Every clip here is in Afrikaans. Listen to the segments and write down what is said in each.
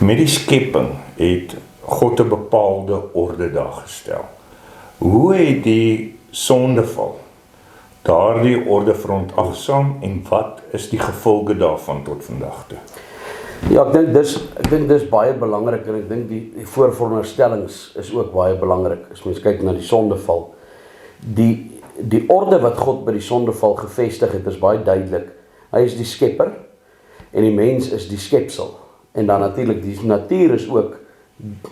Met die skepping het God 'n bepaalde orde daar gestel. Hoe het die sondeval daardie orde verontagsaam en wat is die gevolge daarvan tot vandag toe? Ja, ek dink dis baie belangrik en ek dink die voorveronderstellings is ook baie belangrik. As mens kyk na die sondeval, die orde wat God by die sondeval gevestig het, is baie duidelik. Hy is die skepper en die mens is die skepsel. En dan natuurlik die natuur is ook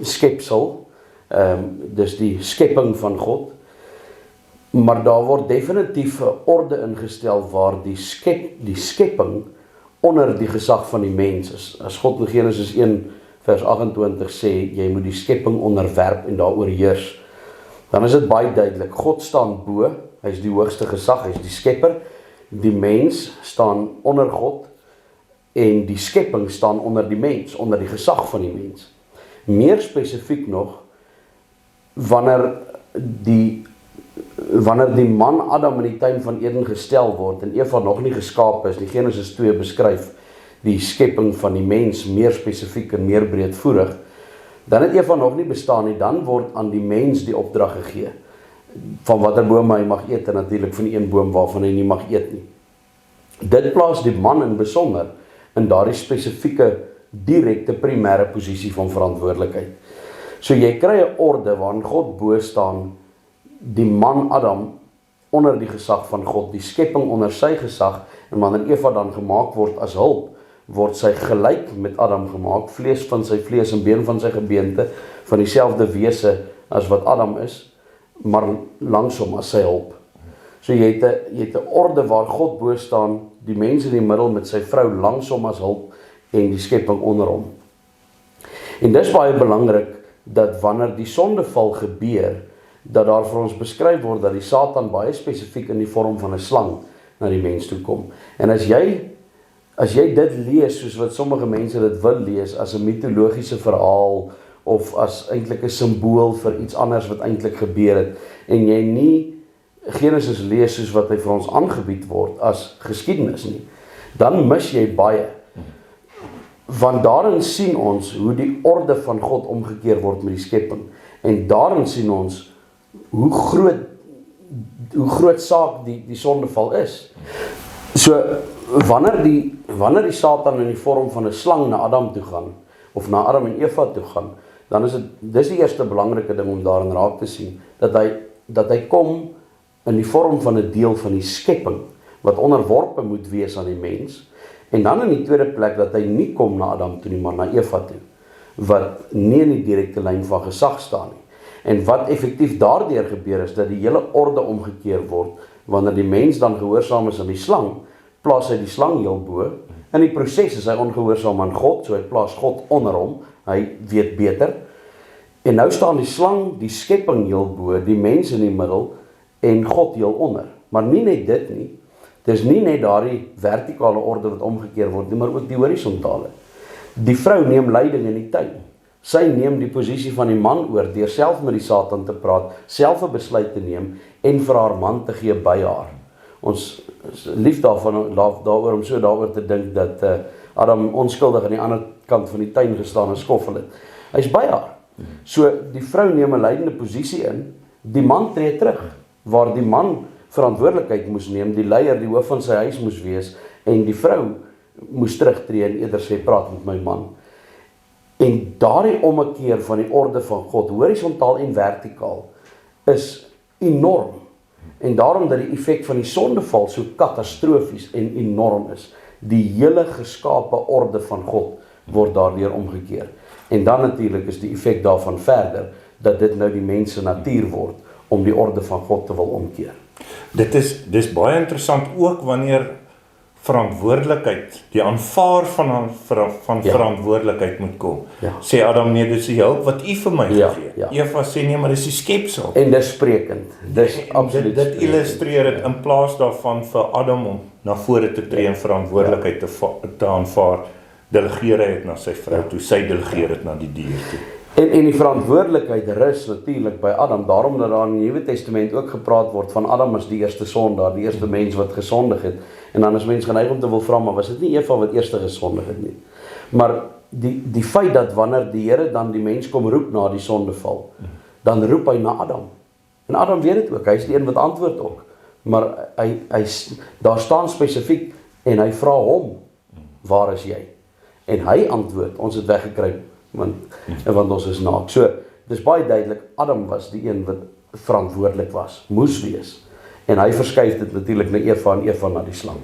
skepsel, dus die skepping van God. Maar daar word definitief 'n orde ingestel waar die skepping onder die gesag van die mens is. As God in Genesis 1 vers 28 sê, jy moet die skepping onderwerp en daaroor heers, dan is dit baie duidelik. God staan bo, hy is die hoogste gesag, hy is die skepper. Die mens staan onder God en die skepping staan onder die mens, onder die gesag van die mens. Meer spesifiek nog, wanneer die man Adam in die tuin van Eden gestel word en Eva nog nie geskape is, die Genesis 2 beskryf die skepping van die mens meer spesifiek en meer breedvoerig, dan het Eva nog nie bestaan nie, dan word aan die mens die opdrag gegee, van watter boom hy mag eet en natuurlik van die een boom waarvan hy nie mag eet nie. Dit plaas die man in besonder in daardie spesifieke, direkte, primêre posisie van verantwoordelikheid. So jy kry 'n orde waarin God bo staan, die man Adam onder die gesag van God, die skepping onder sy gesag, en wanneer Eva dan gemaak word as hulp, word sy gelyk met Adam gemaak, vlees van sy vlees en been van sy gebeente, van dieselfde wese as wat Adam is, maar langsom as sy hulp. So jy het 'n orde waar God bo staan, die mens in die middel met sy vrou langsom as hulp en die skepping onder hom. En dis baie belangrik dat wanneer die sondeval gebeur, dat daar vir ons beskryf word dat die Satan baie spesifiek in die vorm van 'n slang na die mens toe kom. En as jy dit lees soos wat sommige mense dit wil lees, as 'n mitologiese verhaal of as eintlik 'n simbool vir iets anders wat eintlik gebeur het, en jy nie Genesis lees soos wat hy vir ons aangebied word as geskiedenis nie, dan mis jy baie. Want daarin sien ons hoe die orde van God omgekeer word met die skepping. En daarin sien ons hoe groot saak die sondeval is. So, wanneer die Satan in die vorm van 'n slang na Adam toe gaan, of na Adam en Eva toe gaan, dan is dis die eerste belangrike ding om daarin raak te sien, dat hy kom in die vorm van 'n deel van die skepping, wat onderworpe moet wees aan die mens, en dan in die tweede plek, dat hy nie kom na Adam toe nie, maar na Eva toe, wat nie in die direkte lyn van gesag staan nie. En wat effektief daardeur gebeur is, dat die hele orde omgekeer word, wanneer die mens dan gehoorsaam is aan die slang, plaas hy die slang heel bo, in die proses is hy ongehoorsaam aan God, so hy plaas God onder hom, hy weet beter, en nou staan die slang, die skepping heel bo, die mens in die middel, en God heel onder. Maar nie net dit nie, dis nie net daardie vertikale orde wat omgekeer word nie, maar ook die horisontale. Die vrou neem leiding in die tuin. Sy neem die posisie van die man oor, deur self met die Satan te praat, self 'n besluit te neem, en vir haar man te gee by haar. Ons is lief daaroor om so daaroor te dink, dat Adam onskuldig aan die ander kant van die tuin gestaan en skoffel het. Hy's by haar. So, die vrou neem 'n leidende posisie in, die man tree terug, waar die man verantwoordelikheid moes neem, die leier, die hoof van sy huis moes wees, en die vrou moes terugtree en eerder sê, praat met my man. En daardie ommekeer van die orde van God, horisontaal en vertikaal, is enorm. En daarom dat die effek van die sondeval so katastrofies en enorm is. Die hele geskape orde van God word daardeur omgekeer. En dan natuurlik is die effek daarvan verder, dat dit nou die mens se natuur word, om die orde van God te wil omkeer. Dis baie interessant ook wanneer verantwoordelikheid, die aanvaar van verantwoordelikheid moet kom. Ja. Sê Adam, nee, dis die hulp wat u vir my gegee. Ja. Eva sê, nee, maar dis die skepsel. En dis sprekend. Dis absoluut Dit illustreer dit in plaas daarvan vir Adam om na vore te tree en verantwoordelikheid te aanvaar, delegeer hy dit na sy vrou toe, sy delegeer dit na die dier toe. En die verantwoordelikheid rus natuurlik by Adam, daarom dat daar in die Nuwe Testament ook gepraat word van Adam as die eerste sondaar, die eerste mens wat gesondig het. En dan is mens geneig om te wil vra, maar was dit nie Eva wat eerste gesondig het nie? Maar die feit dat wanneer die Here dan die mens kom roep na die sondeval, dan roep hy na Adam. En Adam weet dit ook, hy is die een wat antwoord ook. Maar daar staan spesifiek, en hy vra hom, waar is jy? En hy antwoord, ons het weggekry, want ons is naak. So, dis baie duidelik, Adam was die een wat verantwoordelik was, moes wees. En hy verskuif dit natuurlik na Eva en Eva na die slang.